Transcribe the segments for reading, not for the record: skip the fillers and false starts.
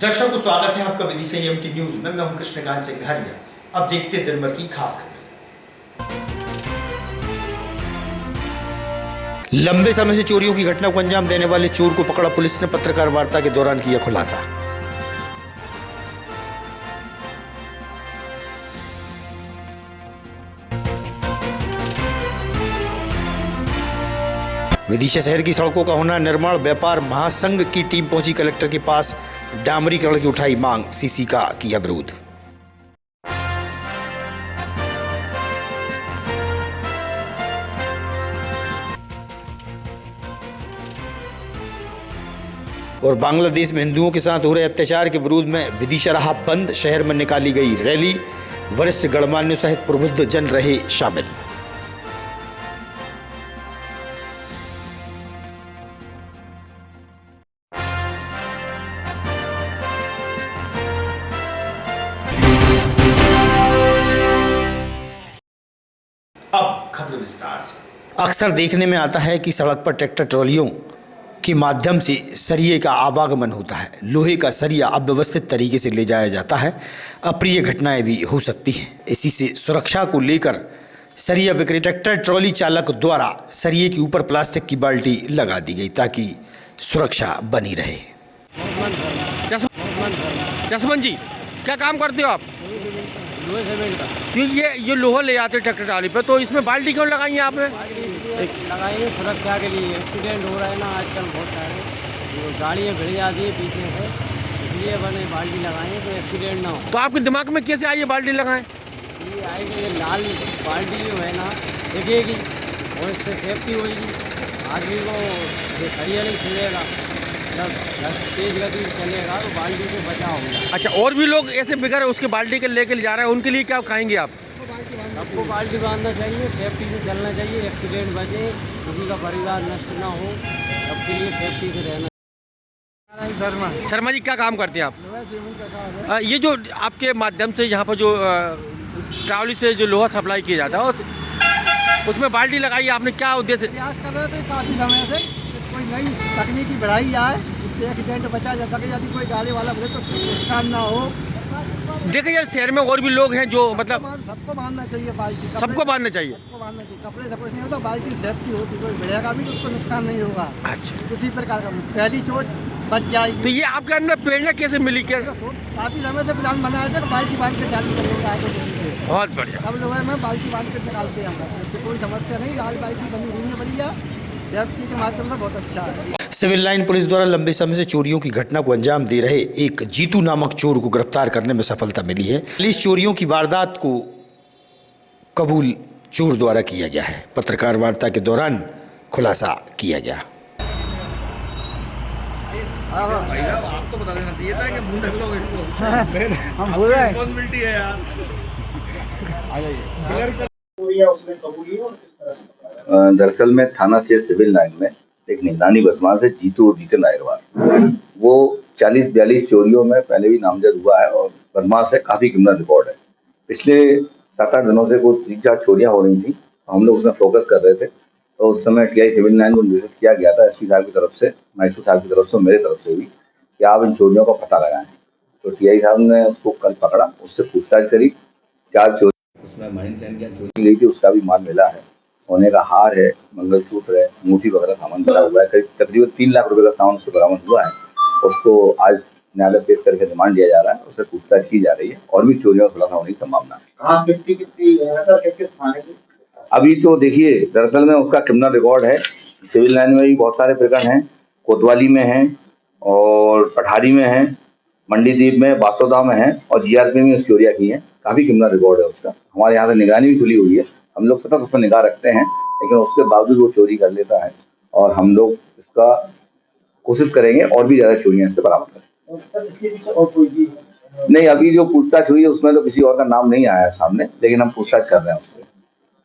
दर्शकों स्वागत है आपका विदिशा एमटी न्यूज में। मैं हूं कृष्णकांत सिंघारिया। अब देखते हैं दिन भर की खास खबरें। लंबे समय से चोरियों की घटना को अंजाम देने वाले चोर को पकड़ा पुलिस ने। पत्रकार वार्ता के दौरान किया खुलासा। विदिशा शहर की सड़कों का होना निर्माण व्यापार महासंघ की टीम पहुंची कलेक्टर के पास। डामरीकरण की उठाई मांग, सीसी का किया विरोध। और बांग्लादेश में हिंदुओं के साथ हो रहे अत्याचार के विरोध में विदिशा रहा बंद। शहर में निकाली गई रैली। वरिष्ठ गणमान्यों सहित प्रबुद्ध जन रहे शामिल। अब खबर विस्तार से। अक्सर देखने में आता है कि सड़क पर ट्रैक्टर ट्रॉलियों के माध्यम से सरिये का आवागमन होता है। लोहे का सरिया अव्यवस्थित तरीके से ले जाया जाता है। अप्रिय घटनाएं भी हो सकती हैं। इसी से सुरक्षा को लेकर सरिया विक्रेता ट्रैक्टर ट्रॉली चालक द्वारा सरिये के ऊपर प्लास्टिक की बाल्टी लगा दी गई ताकि सुरक्षा बनी रहे। जसवंत जी, क्या काम करते हो आप? क्योंकि ये लोहा ले आते ट्रैक्टर ट्राली पे, तो इसमें बाल्टी क्यों लगाई है आपने? लगाई है सुरक्षा के लिए। एक्सीडेंट हो रहा है ना आजकल बहुत सारे, तो गाड़ियाँ भिड़ जाती है पीछे से, इसलिए मैंने बाल्टी लगाई है तो एक्सीडेंट ना हो। तो आपके दिमाग में कैसे आई ये बाल्टी लगाएं? ये आएगी, ये लाल बाल्टी जो है ना लगेगी और इससे सेफ्टी होगी। आदमी को ये सरिया नहीं छिड़ेगा, जब तेज गति से चलेगा तो बाल्टी से बचा होगा। अच्छा, और भी लोग ऐसे बिगड़ उसके बाल्टी के लेके जा रहे हैं, उनके लिए क्या कहेंगे आप? सबको बाल्टी बांधना चाहिए, सेफ्टी से चलना चाहिए, एक्सीडेंट बचे, किसी का परिवार नष्ट ना हो, सबके लिए सेफ्टी से रहना। शर्मा जी, क्या काम करते हैं आप? ये जो आपके माध्यम से यहाँ पर जो ट्रावली से जो लोहा सप्लाई किया जाता है उसमें बाल्टी लगाई आपने, क्या उद्देश्य? प्रयास कर रहे थे काफ़ी समय से कोई नई तकनीकी बढ़ाई जाए जिससे एक्सीडेंट बचा जा सके। यदि कोई गाड़ी वाला बोले तो नुकसान ना हो। देखिए यार, शहर में और भी लोग हैं जो मतलब सबको बांधना चाहिए बाल्टी। सबको बांधना चाहिए। सबको बांधना चाहिए। कपड़े सपड़े नहीं होता, बाल्टी सेफ्टी होती, कोई भिड़ेगा भी तो उसको नुकसान नहीं होगा। अच्छा, उसी प्रकार का पहली चोट बच जाएगी। तो ये आपके अंदर प्रेरणा कैसे मिली? क्या काफ़ी समय से प्लान बनाए थे, बाल्टी बांध के चालू करेंगे आगे से। बहुत बढ़िया। सब लोग में बाल्टी बांध के निकालते हैं हम, इससे कोई समस्या नहीं। आज बाल्टी बनी हुई है बढ़िया, सेफ्टी के माध्यम से बहुत अच्छा है। सिविल लाइन पुलिस द्वारा लंबे समय से चोरियों की घटना को अंजाम दे रहे एक जीतू नामक चोर को गिरफ्तार करने में सफलता मिली है। पुलिस चोरियों की वारदात को कबूल चोर द्वारा किया गया है। पत्रकार वार्ता के दौरान खुलासा किया गया। आप तो बता देना चाहिए था कि मुंह ढक लो इसको। हम बोल रहे हैं रिस्पांसिबिलिटी है यार। आ जाइए। दरअसल में थाना 6 सिविल लाइन में एक निगरानी बदमाश है जीतू और जीतन नायरवाल। वो 40-42 चोरियों में पहले भी नामजद हुआ है और बदमाश है, काफी क्रिमिनल रिकॉर्ड है। पिछले 7-8 दिनों से कुछ 3-4 चोरियां हो रही थी, हम लोग उसमें फोकस कर रहे थे। तो उस समय टीआई सिविल लाइन को निर्देशित किया गया था एसपी साहब की तरफ से, माइस्ट्रो साहब की तरफ से, मेरी तरफ से भी, कि आप इन चोरियों का पता लगाएं। तो टीआई साहब ने उसको कल पकड़ा, उससे पूछताछ करी। 4 चोरी उसमें महीन चैन की चोरी गई थी, उसका भी माल मिला है। सोने का हार है, मंगलसूत्र है, अंगूठी वगैरह सामान बड़ा हुआ है। तकरीबन 3 लाख रुपए का सामान उसको बरामद हुआ है। उसको आज न्यायालय पेश करके रिमांड दिया जा रहा है, उससे पूछताछ की जा रही है और भी चोरियों का खुलासा होने की संभावना है। अभी तो देखिए, दरअसल में उसका क्रिमिनल रिकॉर्ड है। सिविल लाइन में भी बहुत सारे प्रकरण हैं, कोतवाली में है और पठारी में है, मंडीदीप में, बासोदा में है और जीआरपी में चोरियां की हैं। काफी क्रिमिनल रिकॉर्ड है उसका। हमारे यहाँ से निगरानी भी खुली हुई है, हम लोग सतत उस पर निगाह रखते हैं, लेकिन उसके बावजूद वो चोरी कर लेता है और हम लोग इसका कोशिश करेंगे और भी ज्यादा चोरियां इससे बरामद करें। सर, इसके पीछे और कोई भी नहीं, अभी जो पूछताछ हुई है उसमें तो किसी और का नाम नहीं आया सामने, लेकिन हम पूछताछ कर रहे हैं उससे।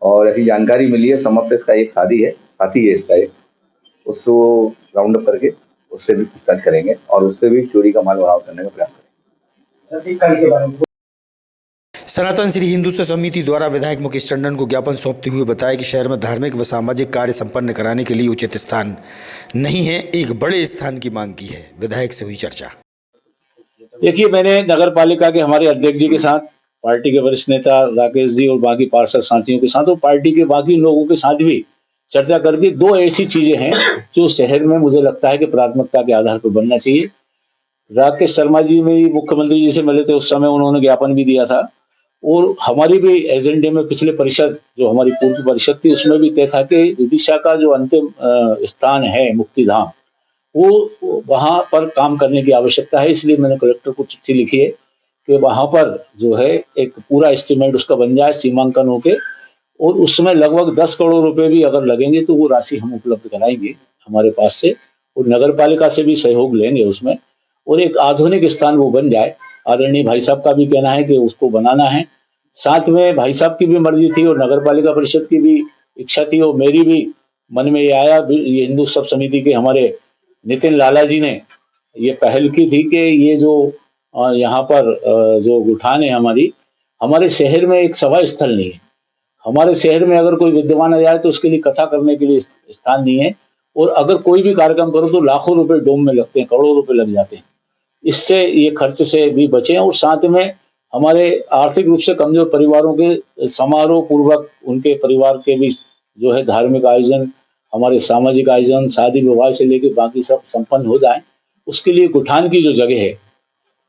और ऐसी जानकारी मिली है, समझ पे इसका एक साथी है इसका एक, उसको राउंड अप करके उससे भी पूछताछ करेंगे और उससे भी चोरी का माल बरामद करने का प्रयास करेंगे। सनातन श्री हिंदुत्व समिति द्वारा विधायक मुकेश टंडन को ज्ञापन सौंपते हुए बताया कि शहर में धार्मिक व सामाजिक कार्य संपन्न कराने के लिए उचित स्थान नहीं है, एक बड़े स्थान की मांग की है। विधायक से हुई चर्चा। देखिए, मैंने नगर पालिका के हमारे अध्यक्ष जी के साथ, पार्टी के वरिष्ठ नेता राकेश जी और बाकी पार्षद साथियों के साथ और पार्टी के बाकी लोगों के साथ भी चर्चा करके 2 ऐसी चीजें हैं जो शहर में मुझे लगता है कि प्राथमिकता के आधार पर बनना चाहिए। राकेश शर्मा जी भी मुख्यमंत्री जी से मिले थे, उस समय उन्होंने ज्ञापन भी दिया था और हमारी भी एजेंडे में पिछले परिषद जो हमारी पूर्व परिषद थी उसमें भी तय था कि विदिशा का जो अंतिम स्थान है मुक्तिधाम, वो वहां पर काम करने की आवश्यकता है। इसलिए मैंने कलेक्टर को चिट्ठी लिखी है कि वहां पर जो है एक पूरा एस्टीमेट उसका बन जाए सीमांकन होके, और उसमें लगभग 10 करोड़ रुपए भी अगर लगेंगे तो वो राशि हम उपलब्ध कराएंगे हमारे पास से, और नगर पालिका से भी सहयोग लेंगे उसमें, और एक आधुनिक स्थान वो बन जाए। आदरणीय भाई साहब का भी कहना है कि उसको बनाना है, साथ में भाई साहब की भी मर्जी थी और नगर पालिका परिषद की भी इच्छा थी और मेरी भी मन में ये आया। ये हिंदू सब समिति के हमारे नितिन लाला जी ने ये पहल की थी कि ये जो यहाँ पर जो गुठान है हमारे शहर में एक सभा स्थल नहीं है। हमारे शहर में अगर कोई विद्यमान आ जाए तो उसके लिए कथा करने के लिए स्थान नहीं है, और अगर कोई भी कार्यक्रम करो तो लाखों रुपए डोम में लगते हैं, करोड़ों रुपए लग जाते हैं। इससे ये खर्च से भी बचे, और साथ में हमारे आर्थिक रूप से कमजोर परिवारों के समारोह पूर्वक उनके परिवार के भी जो है धार्मिक आयोजन, हमारे सामाजिक आयोजन, शादी विवाह से लेकर बाकी सब संपन्न हो जाए, उसके लिए गुठान की जो जगह है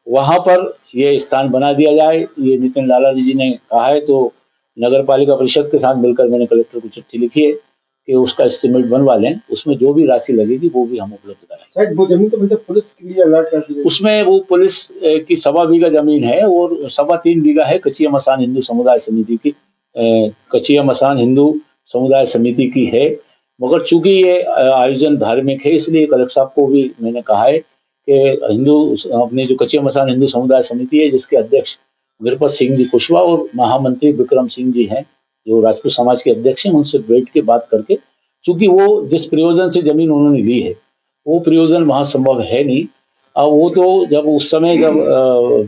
वहां पर ये स्थान बना दिया जाए। ये नितिन लाला जी ने कहा है, तो नगर पालिका परिषद के साथ मिलकर मैंने कलेक्टर को चिट्ठी लिखी है कि उसका एस्टीमेट बनवा लें, उसमें जो भी राशि लगेगी वो भी हम उपलब्ध कराएं। वो जमीन तो मतलब पुलिस के लिए अलर्ट कर दी है। उसमें वो पुलिस की 1.25 बीघा जमीन है और 3.25 बीघा है कचिया मसान हिंदू समुदाय समिति की, कचिया मसान हिंदू समुदाय समिति की है। मगर चूंकि ये आयोजन धार्मिक है, इसलिए कलेक्टर साहब को भी मैंने कहा है कि अपने जो कचिया मसान हिंदू समुदाय समिति है जिसके अध्यक्ष गिरपत सिंह जी कुशवाहा और महामंत्री विक्रम सिंह जी हैं जो राजपूत समाज के अध्यक्ष हैं, उनसे बैठ के बात करके, क्योंकि वो जिस प्रयोजन से जमीन उन्होंने ली है वो प्रयोजन वहां संभव है नहीं। अब वो तो जब उस समय जब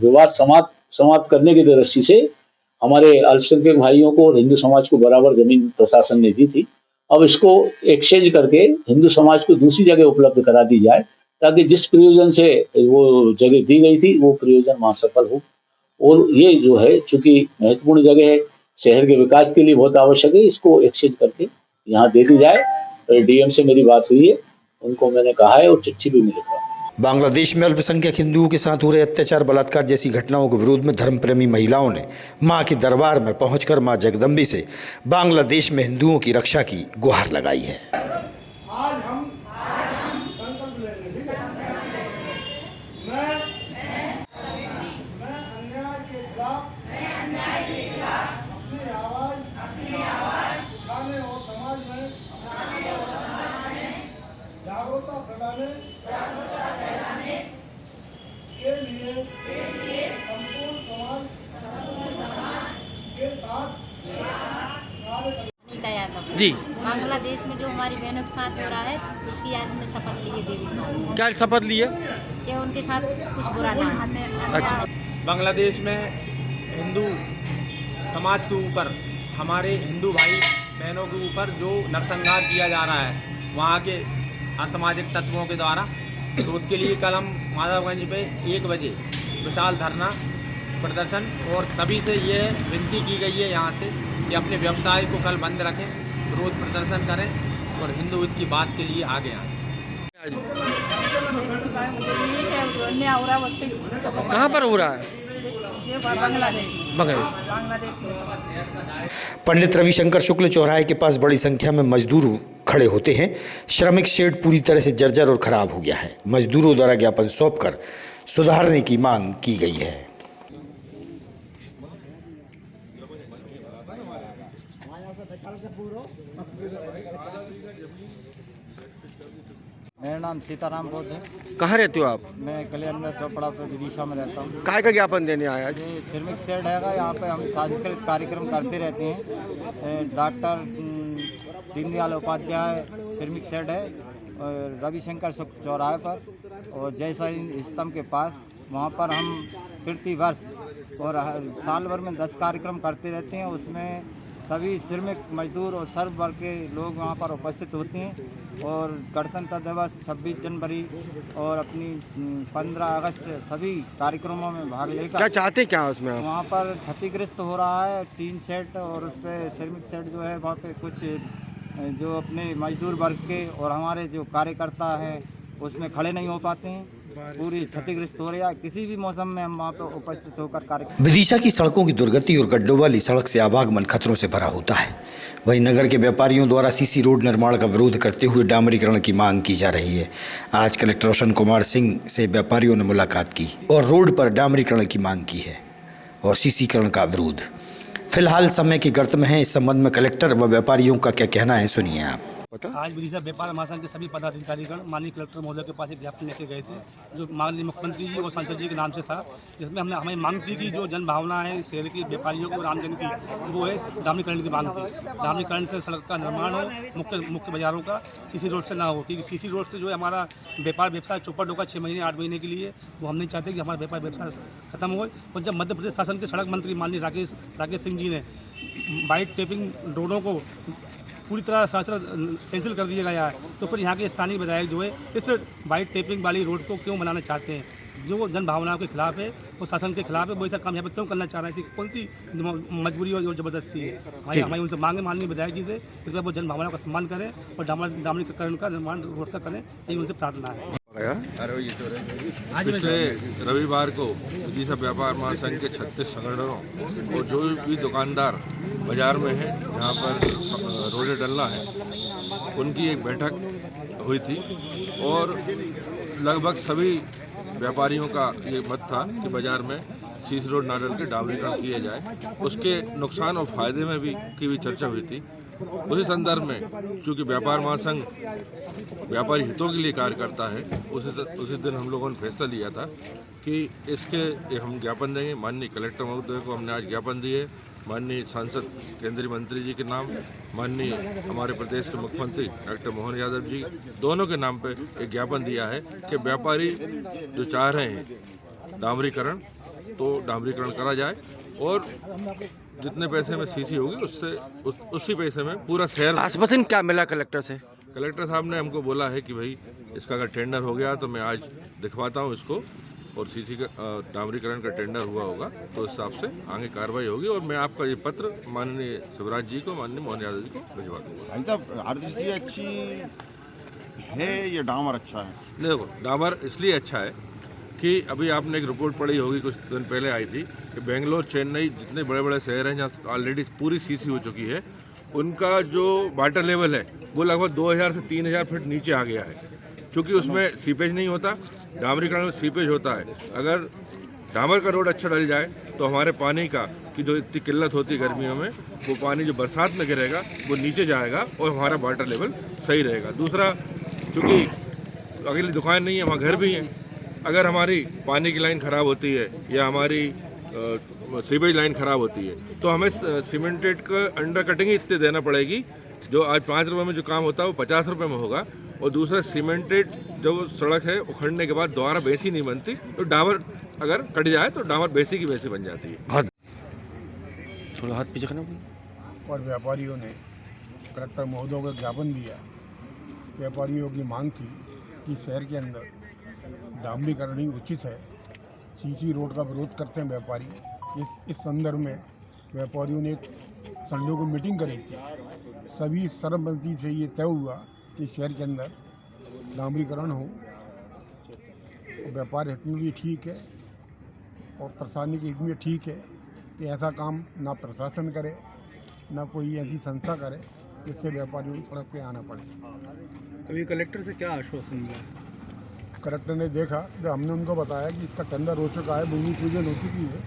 विवाद समाप्त करने की दृष्टि से हमारे अल्पसंख्यक भाइयों को और हिंदू समाज को बराबर जमीन प्रशासन ने दी थी। अब इसको एक्सचेंज करके हिंदू समाज को दूसरी जगह उपलब्ध करा दी जाए ताकि जिस प्रयोजन से वो जगह दी गई थी वो प्रयोजन वहां सफल हो। और ये जो है चूंकि महत्वपूर्ण जगह है, शहर के विकास के लिए बहुत आवश्यक है, इसको एक्सचेंज करके यहाँ दे दी जाए। डीएम से मेरी बात हुई है, उनको मैंने कहा है और चिट्ठी भी मिली है। बांग्लादेश में अल्पसंख्यक हिंदुओं के साथ हो रहे अत्याचार, बलात्कार जैसी घटनाओं के विरोध में धर्मप्रेमी महिलाओं ने मां के दरबार में पहुंचकर मां जगदम्बी से बांग्लादेश में हिंदुओं की रक्षा की गुहार लगाई है। आज हम संकल्प लेंगे, मैं अन्याय के खिलाफ अपनी आवाज उठाने और समाज में जागरूकता फैलाने के लिए संपूर्ण समाज के साथ नीता यादव जी, बांग्लादेश में जो हमारी बहनों के साथ हो रहा है उसकी आज हमने शपथ ली है देवी माँ क्या शपथ ली है? कि उनके साथ कुछ बुरा ना हो। अच्छा, बांग्लादेश में हिंदू समाज के ऊपर, हमारे हिंदू भाई बहनों के ऊपर जो नरसंहार किया जा रहा है वहाँ के असामाजिक तत्वों के द्वारा, तो उसके लिए कल हम माधवगंज पे 1 बजे विशाल धरना प्रदर्शन, और सभी से ये विनती की गई है यहाँ से कि अपने व्यवसाय को कल बंद रखें, विरोध प्रदर्शन करें और हिंदू हित की बात के लिए आगे आएँ। कहाँ पर हो रहा है? बांग्लादेश पंडित रविशंकर शुक्ल चौराहे के पास बड़ी संख्या में मजदूर खड़े होते हैं। श्रमिक शेड पूरी तरह से जर्जर और खराब हो गया है। मजदूरों द्वारा ज्ञापन सौंपकर सुधारने की मांग की गई है। मेरा नाम सीताराम बौद्ध है। कहाँ रहते हो आप? मैं कल्याण चौपड़ा पे विदिशा में रहता हूँ। काय का ज्ञापन देने आया आज? ये श्रमिक शेड है, यहाँ पे हम सांस्कृतिक कार्यक्रम करते रहते हैं। डॉक्टर दीनदयाल उपाध्याय श्रमिक शेड है रविशंकर शुक्ल चौराहे पर, और जैसा स्तंभ के पास, वहाँ पर हम प्रति वर्ष और साल भर में 10 कार्यक्रम करते रहते हैं। उसमें सभी श्रमिक मजदूर और सर्व वर्ग के लोग वहाँ पर उपस्थित होते हैं और गणतंत्र दिवस, 26 जनवरी और अपनी 15 अगस्त सभी कार्यक्रमों में भाग लेकर क्या चाहते क्या हैं उसमें आप? वहाँ पर क्षतिग्रस्त हो रहा है टीन सेट और उस पर श्रमिक सेट जो है वहाँ पे कुछ जो अपने मजदूर वर्ग के और हमारे जो कार्यकर्ता हैं उसमें खड़े नहीं हो पाते हैं, पूरी क्षतिग्रस्त हो रहा है। किसी भी मौसम में हम वहाँ पर उपस्थित होकर कार्यक्रम। विदिशा की सड़कों की दुर्गति और गड्ढों वाली सड़क से आवागमन खतरों से भरा होता है। वहीं नगर के व्यापारियों द्वारा सीसी रोड निर्माण का विरोध करते हुए डामरीकरण की मांग की जा रही है। आज कलेक्टर रोशन कुमार सिंह से व्यापारियों ने मुलाकात की और रोड पर डामरीकरण की मांग की है और सीसीकरण का विरोध फिलहाल समय की गर्त में है। इस संबंध में कलेक्टर व व्यापारियों का क्या कहना है, सुनिए आप। आज विदिशा व्यापार महासंघ के सभी पदाधिकारीगण माननीय कलेक्टर महोदय के पास एक ज्ञापन लेके गए थे जो माननीय मुख्यमंत्री जी और सांसद जी के नाम से था, जिसमें हमें मांग थी कि जो जन भावना है शहर के व्यापारियों को आमजन की, वो है डामरीकरण की मांग थी। डामरीकरण से सड़क का निर्माण हो, मुख्य बाजारों का सीसी रोड से ना हो, क्योंकि सीसी रोड से जो है हमारा व्यापार व्यवसाय चौपट होगा 6 महीने 8 महीने के लिए। वो हम नहीं चाहते कि हमारा व्यापार व्यवसाय खत्म हो। और जब मध्य प्रदेश शासन के सड़क मंत्री माननीय राकेश सिंह जी ने वाइट टेपिंग रोडों को पूरी तरह कैंसिल कर दिया गया है, तो फिर यहाँ के स्थानीय विधायक जो है इस वाइट टेपिंग वाली रोड को क्यों बनाना चाहते हैं? जो जन भावनाओं के खिलाफ है, वो शासन के खिलाफ है, वो ऐसा काम यहाँ पे क्यों करना चाह रहे थे? कौन सी मजबूरी और ज़बरदस्ती है? हमारी उनसे मांगे माननीय विधायक जी से कि वो जन भावनाओं का सम्मान करें और डामरीकरण का निर्माण रोड का करें, यही उनसे प्रार्थना है। पिछले रविवार को विदिशा व्यापार महासंघ के 36 संगठनों और जो भी दुकानदार बाजार में हैं जहाँ पर रोडें डलना है, उनकी एक बैठक हुई थी और लगभग सभी व्यापारियों का ये मत था कि बाजार में सीसी रोड ना डल के डामरीकरण किए जाए। उसके नुकसान और फायदे में की भी चर्चा हुई थी। उसी संदर्भ में चूँकि व्यापार महासंघ व्यापारी हितों के लिए कार्य करता है, उसी दिन हम लोगों ने फैसला लिया था कि इसके हम ज्ञापन देंगे। माननीय कलेक्टर महोदय को हमने आज ज्ञापन दिए, माननीय सांसद केंद्रीय मंत्री जी के नाम, माननीय हमारे प्रदेश के मुख्यमंत्री डॉक्टर मोहन यादव जी, दोनों के नाम पे एक ज्ञापन दिया है कि व्यापारी जो चाह रहे हैं डामरीकरण, तो डामरीकरण करा जाए और जितने पैसे में सीसी होगी उसी पैसे में पूरा शहर। आश्वासन क्या मिला कलेक्टर से? कलेक्टर साहब ने हमको बोला है कि भाई इसका अगर टेंडर हो गया तो मैं आज दिखवाता हूँ इसको, और सीसी का डामरीकरण का टेंडर हुआ होगा तो उस हिसाब से आगे कार्रवाई होगी और मैं आपका ये पत्र माननीय शिवराज जी को, माननीय मोहन यादव जी को भिजवा दूँगा। आरसीसी अच्छी है या डामर अच्छा है? देखो, डामर इसलिए अच्छा है कि अभी आपने एक रिपोर्ट पढ़ी होगी, कुछ दिन पहले आई थी कि बेंगलोर, चेन्नई जितने बड़े बड़े शहर हैं जहाँ ऑलरेडी पूरी सीसी हो चुकी है, उनका जो वाटर लेवल है वो लगभग 2000 से 3000 फीट नीचे आ गया है, क्योंकि उसमें सीपेज नहीं होता। डामरीकरण में सीपेज होता है। अगर डामर का रोड अच्छा डल जाए तो हमारे पानी का की जो इतनी किल्लत होती है गर्मियों में, वो पानी जो बरसात में गिरेगा वो नीचे जाएगा और हमारा वाटर लेवल सही रहेगा। दूसरा, चूँकि अकेली दुकान नहीं है, वहाँ घर भी हैं, अगर हमारी पानी की लाइन ख़राब होती है या हमारी सीवेज लाइन ख़राब होती है तो हमें सीमेंटेड का अंडर कटिंग ही इतने देना पड़ेगी। जो आज 5 रुपये में जो काम होता है वो 50 रुपये में होगा। और दूसरा, सीमेंटेड जो सड़क है उखड़ने के बाद दोबारा बेसी नहीं बनती, तो डामर अगर कट जाए तो डामर बेसी की बेसी बन जाती है। थोड़ा हाथ पीछे करना। और व्यापारियों ने कलेक्टर महोदय को ज्ञापन दिया। व्यापारियों की मांग थी कि शहर के अंदर डामरीकरण ही उचित है, सीसी रोड का विरोध करते हैं व्यापारी। इस संदर्भ में व्यापारियों ने संडे को मीटिंग करी थी। सभी सर्वसम्मति से ये तय हुआ कि शहर के अंदर डामरीकरण हो। व्यापार हित में भी ठीक है और प्रशासनिक हित में ठीक है कि ऐसा काम ना प्रशासन करे ना कोई ऐसी संस्था करे जिससे व्यापारियों को सड़क पे आना पड़े। अभी कलेक्टर से क्या आश्वासन मिला? कलेक्टर ने देखा, जब हमने उनको बताया कि इसका टेंडर हो चुका है, भूमि पूजन हो चुकी है,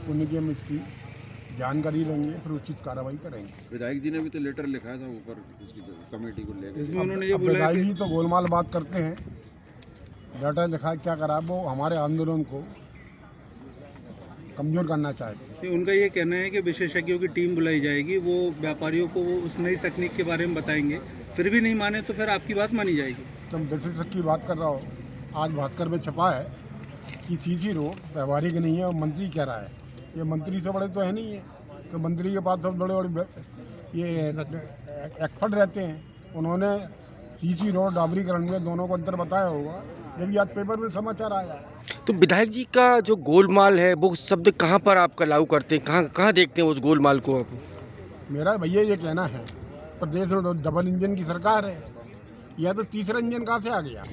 उनकी हम इसकी जानकारी लेंगे, फिर उचित कार्रवाई करेंगे। विधायक जी ने भी तो लेटर लिखा था ऊपर उसकी कमेटी को लेकर, इसमें उन्होंने ये बोला विधायक जी तो गोलमाल बात करते हैं। लेटर लिखा क्या करा, वो हमारे आंदोलन को कमजोर करना चाहते हैं। उनका ये कहना है कि विशेषज्ञों की टीम बुलाई जाएगी, वो व्यापारियों को वो उस नई तकनीक के बारे में बताएंगे, फिर भी नहीं माने तो फिर आपकी बात मानी जाएगी। तुम विशेषज्ञ की बात कर रहा हो, आज भास्कर में छपा है कि सीसी रोड व्यवहारिक नहीं है और मंत्री कह रहा है। ये मंत्री से बड़े तो है नहीं है, तो मंत्री के पास सब बड़े बड़े ये एक्सपर्ट रहते हैं, उन्होंने सीसी रोड डामरीकरण में दोनों को अंतर बताया होगा। जब आज पेपर में समाचार आया है। तो विधायक जी का जो गोलमाल है वो शब्द कहाँ पर आपका लागू करते हैं, कहाँ देखते हैं उस गोलमाल को आप? मेरा भैया ये कहना है, प्रदेश में डबल इंजन की सरकार है, या तो तीसरा इंजन कहाँ से आ गया?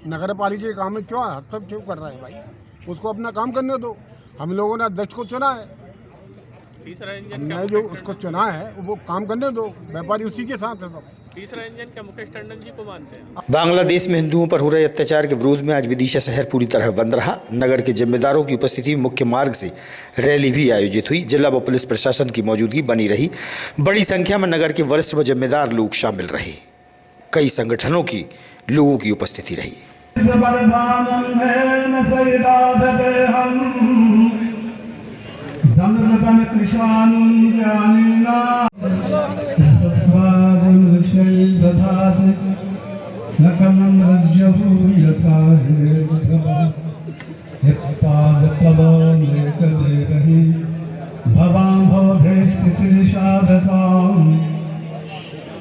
नगर पालिका के काम में क्यों हस्तक्षेप क्यों कर रहे हैं भाई? उसको अपना काम करने दो। हम लोगों ने अध्यक्ष को चुना है, हमने जो उसको चुना है वो काम करने दो, व्यापारी उसी के साथ है। सब तीसरा इंजन क्या मुकेश टंडन जी को मानते हैं? बांग्लादेश में हिंदुओं पर हो रहे अत्याचार के विरोध में आज विदिशा शहर पूरी तरह बंद रहा। नगर के जिम्मेदारों की उपस्थिति में मुख्य मार्ग से रैली भी आयोजित हुई। जिला व पुलिस प्रशासन की मौजूदगी बनी रही। बड़ी संख्या में नगर के वरिष्ठ व जिम्मेदार लोग शामिल रहे। कई संगठनों की लोगों की उपस्थिति रही।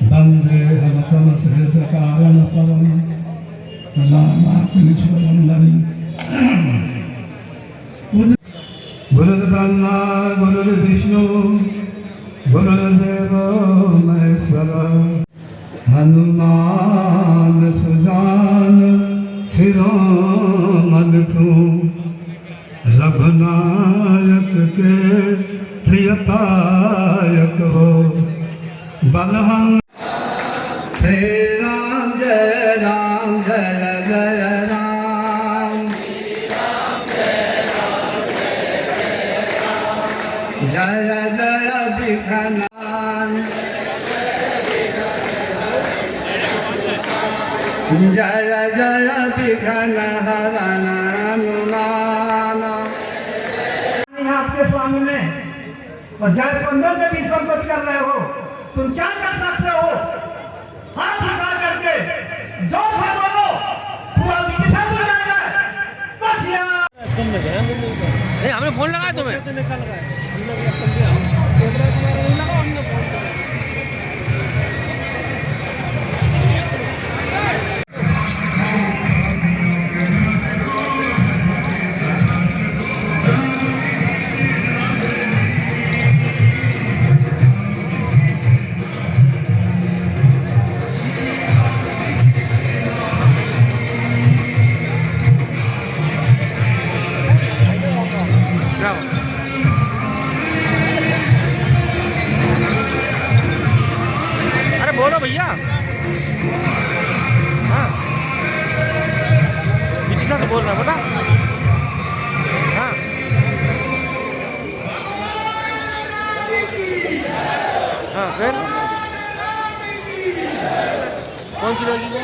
वंदे कारण परम गुरुर्ब्रह्मा गुरुर्विष्णु गुरुर्देव महेश्वर हनुमान सुजान फिरोमन को रघुनायक के प्रियपायक हो बलहं श्री राम जय राम जय जय राम जय जय दिखनान जय जय दिखन हरण हनुमान आपके स्वामी में और जय 15 से 20 वक्त कर रहे हो, तुम क्या कर सकते हो? हाथ उठा करके जो सा बोलो पूरा दिशा हो जाएगा। बस यार नहीं, हमने फोन लगाया तुम्हें। अरे बोलो भैया। हाँ विदिशा से बोल रहा है, बता। हाँ हाँ फिर कौन सी लगी है?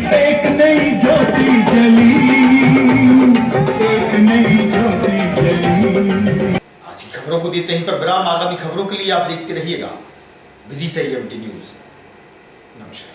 एक नई ज्योति जली, एक नई ज्योति जली। आज की खबरों को देते ही पर विराम। आगामी खबरों के लिए आप देखते रहिएगा विदिशा EMT न्यूज। नमस्कार।